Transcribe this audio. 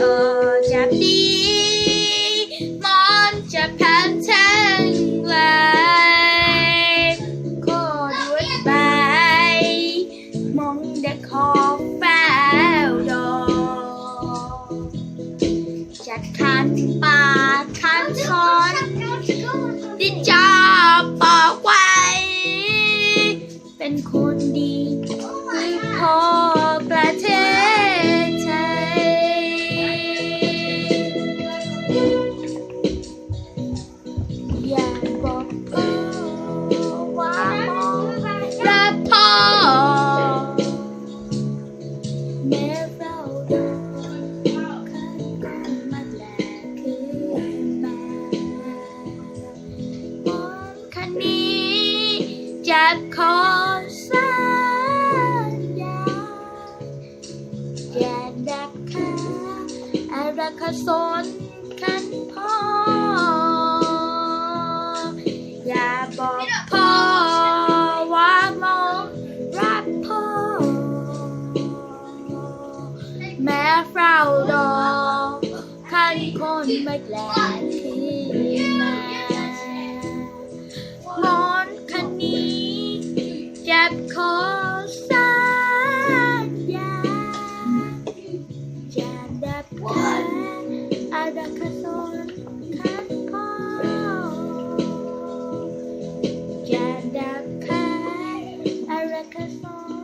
ต่อจากนี้มันจะผ่านทางไกลขอด้วยใบมองเด็กขอบฟ้าดอกจัดคันป่าคันทอนที่จะบอกไว้เป็นคนดีคือพ่อประเทศไทยอยากบอกพ่อว่าพ่อรักพ่อแม้เราโดนขัดกันมาแลกคืนมามองคันนี้จะขอสัญญาอย่าดักขาอะไรขสนขันพ่ออย่าบอกพ่อว่ามองรักพ่อแม้เรารอขันคนไม่แปลกที่มามอนคันนี้จะขอสัญญาจะดับขันอะไรขสนขันพ่อจะดับขันอะไรขสน